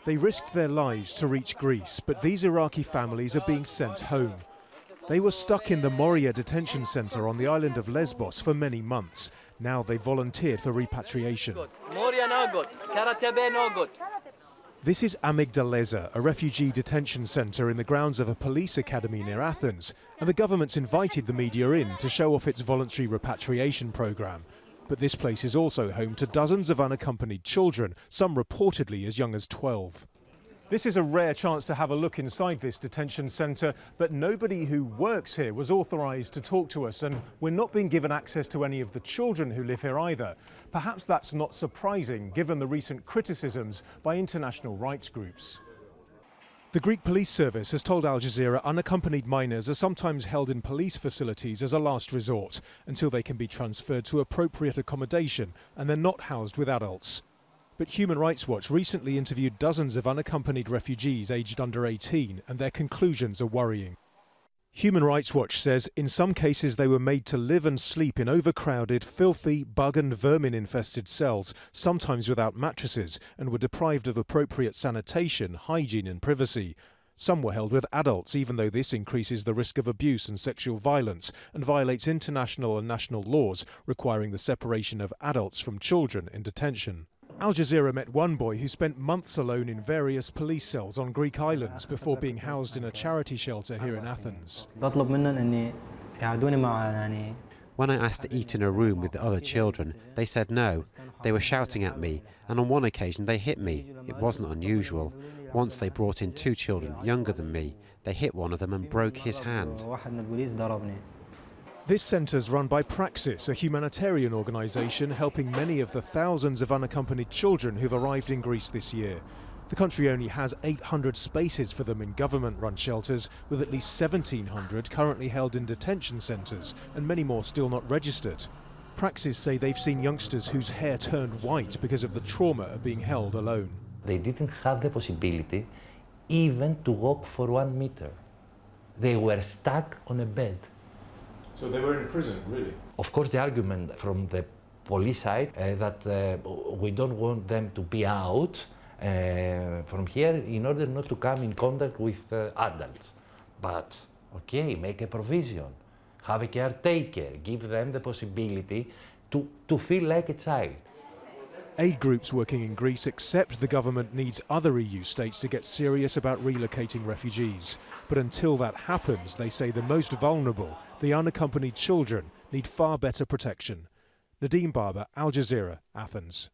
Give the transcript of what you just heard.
They risked their lives to reach Greece, but these Iraqi families are being sent home. They were stuck in the Moria detention centre on the island of Lesbos for many months. Now they volunteered for repatriation. Moria no good, Karatebe no good. This is Amygdaleza, a refugee detention centre in the grounds of a police academy near Athens, and the government's invited the media in to show off its voluntary repatriation programme. But this place is also home to dozens of unaccompanied children, some reportedly as young as 12. This is a rare chance to have a look inside this detention centre, but nobody who works here was authorised to talk to us, and we're not being given access to any of the children who live here either. Perhaps that's not surprising, given the recent criticisms by international rights groups. The Greek police service has told Al Jazeera unaccompanied minors are sometimes held in police facilities as a last resort, until they can be transferred to appropriate accommodation, and they're not housed with adults. But Human Rights Watch recently interviewed dozens of unaccompanied refugees aged under 18, and their conclusions are worrying. Human Rights Watch says in some cases they were made to live and sleep in overcrowded, filthy, bug and vermin-infested cells, sometimes without mattresses, and were deprived of appropriate sanitation, hygiene and privacy. Some were held with adults, even though this increases the risk of abuse and sexual violence and violates international and national laws requiring the separation of adults from children in detention. Al Jazeera met one boy who spent months alone in various police cells on Greek islands before being housed in a charity shelter here in Athens. When I asked to eat in a room with the other children, they said no. They were shouting at me, and on one occasion they hit me. It wasn't unusual. Once they brought in 2 children younger than me. They hit one of them and broke his hand. This centre's run by Praxis, a humanitarian organisation helping many of the thousands of unaccompanied children who've arrived in Greece this year. The country only has 800 spaces for them in government-run shelters, with at least 1,700 currently held in detention centres and many more still not registered. Praxis say they've seen youngsters whose hair turned white because of the trauma of being held alone. They didn't have the possibility even to walk for 1 meter. They were stuck on a bed. So they were in prison, really? Of course, the argument from the police side that we don't want them to be out from here in order not to come in contact with adults. But, okay, make a provision, have a caretaker, give them the possibility to feel like a child. Aid groups working in Greece accept the government needs other EU states to get serious about relocating refugees. But until that happens, they say the most vulnerable, the unaccompanied children, need far better protection. Nadim, Al Jazeera, Athens.